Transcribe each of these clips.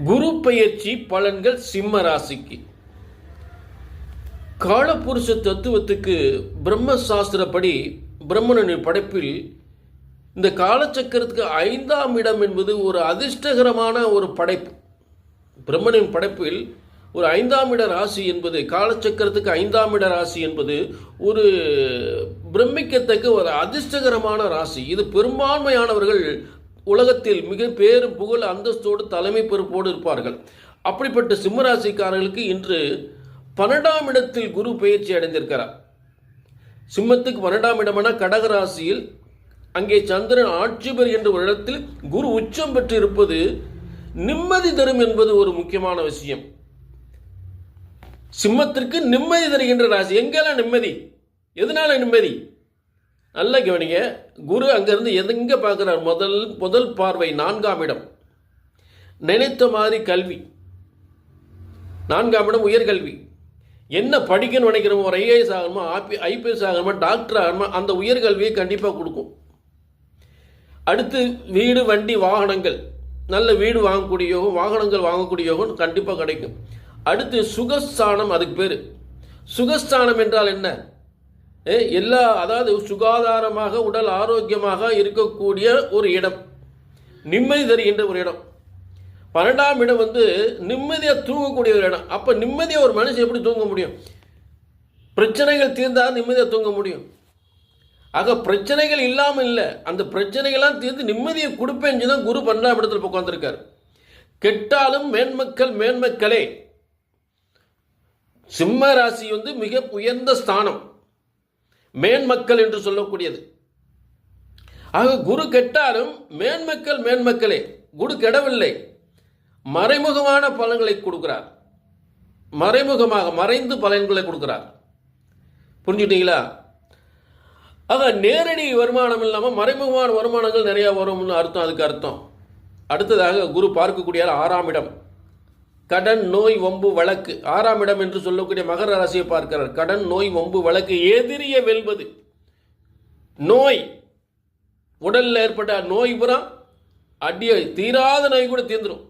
குரு பெயர்ச்சி பலன்கள் சிம்ம ராசிக்கு. காலபுருஷ தத்துவத்துக்கு பிரம்ம சாஸ்திரப்படி பிரம்மனின் படைப்பில் இந்த காலச்சக்கரத்துக்கு 5ஆம் இடம் என்பது ஒரு அதிர்ஷ்டகரமான ஒரு படைப்பு. பிரம்மனின் படைப்பில் ஒரு 5ஆம் இட ராசி என்பது, காலச்சக்கரத்துக்கு 5ஆம் இட ராசி என்பது ஒரு பிரமிக்கத்தக்க ஒரு அதிர்ஷ்டகரமான ராசி. இது பெரும்பான்மையானவர்கள் உலகத்தில் மிக பேரும் புகழ் அந்தஸ்தோடு தலைமை பொறுப்போடு இருப்பார்கள். அப்படிப்பட்ட சிம்மராசிக்காரர்களுக்கு இன்று 12ஆம் இடத்தில் குரு பயிற்சி அடைந்திருக்கிறார். சிம்மத்துக்கு 12ஆம் இடமான கடகராசியில் அங்கே சந்திரன் ஆட்சி பெறுகின்ற ஒரு இடத்தில் குரு உச்சம் பெற்று இருப்பது நிம்மதி தரும் என்பது ஒரு முக்கியமான விஷயம். சிம்மத்திற்கு நிம்மதி தருகின்ற ராசி. எங்கெல்லாம் நிம்மதி? எதனால நிம்மதி? நல்ல கவனிங்க. குரு அங்கிருந்து எங்க பார்க்கிறார்? முதல் பார்வை 4ஆம் இடம். நினைத்த மாதிரி கல்வி. 4ஆம் இடம் உயர்கல்வி. என்ன படிக்கணும்னு நினைக்கிறோமோ, ஒரு ஐஏஎஸ் ஆகணுமா, ஐபிஎஸ் ஆகணுமா, டாக்டர் ஆகணுமா, அந்த உயர்கல்வியை கண்டிப்பாக கொடுக்கும். அடுத்து வீடு வண்டி வாகனங்கள், நல்ல வீடு வாங்கக்கூடிய யோகம், வாகனங்கள் வாங்கக்கூடிய யோகம் கண்டிப்பாக கிடைக்கும். அடுத்து சுகஸ்தானம். அதுக்கு பேர் சுகஸ்தானம் என்றால் என்ன? அதாவது சுகாதாரமாக உடல் ஆரோக்கியமாக இருக்கக்கூடிய ஒரு இடம், நிம்மதி தருகின்ற ஒரு இடம். 12ஆம் இடம் நிம்மதியாக தூங்கக்கூடிய ஒரு இடம். அப்போ நிம்மதியாக ஒரு மனுஷன் எப்படி தூங்க முடியும்? பிரச்சனைகள் தீர்ந்தால் நிம்மதியாக தூங்க முடியும். ஆக பிரச்சனைகள் இல்லாமல் இல்லை, அந்த பிரச்சனைகள்லாம் தீர்ந்து நிம்மதியை கொடுப்பேன்னு தான் குரு 12ஆம் இடத்துல உட்காந்துருக்கார். கெட்டாலும் மேன்மக்களே. சிம்ம ராசி மிக உயர்ந்த ஸ்தானம், மேன்மக்கள் என்று சொல்லக்கூடியது. ஆக குரு கெட்டாலும் மேன்மக்களே. குரு கெடவில்லை, மறைமுகமான பலன்களை கொடுக்கிறார். மறைந்து பலன்களை கொடுக்கிறார். புரிஞ்சுட்டீங்களா? ஆக நேரடி வருமானம் இல்லாமல் மறைமுகமான வருமானங்கள் நிறைய வரும்னு அர்த்தம். அதுக்கு அர்த்தம். அடுத்ததாக குரு பார்க்கக்கூடிய 6ஆம் இடம், கடன் நோய் வம்பு வழக்கு. 6ஆம் இடம் என்று சொல்லக்கூடிய மகர ராசியை பார்க்கிறார். கடன் நோய் வம்பு வழக்கு, எதிரியை வெல்வது. நோய், உடலில் ஏற்பட்ட நோய் புறம் அடிய தீராத நோய் கூட தீர்ந்துடும்.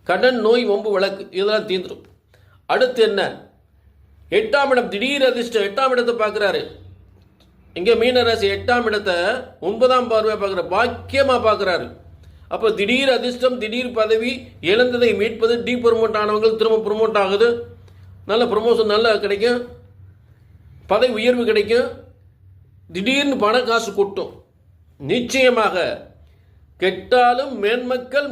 கடன் நோய் வம்பு வழக்கு இதெல்லாம் தீர்ந்துடும். அடுத்து என்ன? 8ஆம் இடம், திடீர் அதிர்ஷ்டம். 8ஆம் இடத்தை பார்க்கிறாரு. இங்கே மீனராசி 8ஆம் இடத்தை 9ஆம் பார்வையாக பார்க்குற, பாக்கியமாக பார்க்குறாரு. அப்போ திடீர் அதிர்ஷ்டம், திடீர் பதவி, இழந்ததை மீட்பது. ப்ரமோட் ஆனவங்க திரும்ப ப்ரமோட் ஆகுது, நல்ல ப்ரமோஷன் நல்லா கிடைக்கும், பதவி உயர்வு கிடைக்கும், திடீர்னு பண காசு கொட்டும். நிச்சயமாக கெட்டாலும் மேன்மக்கள்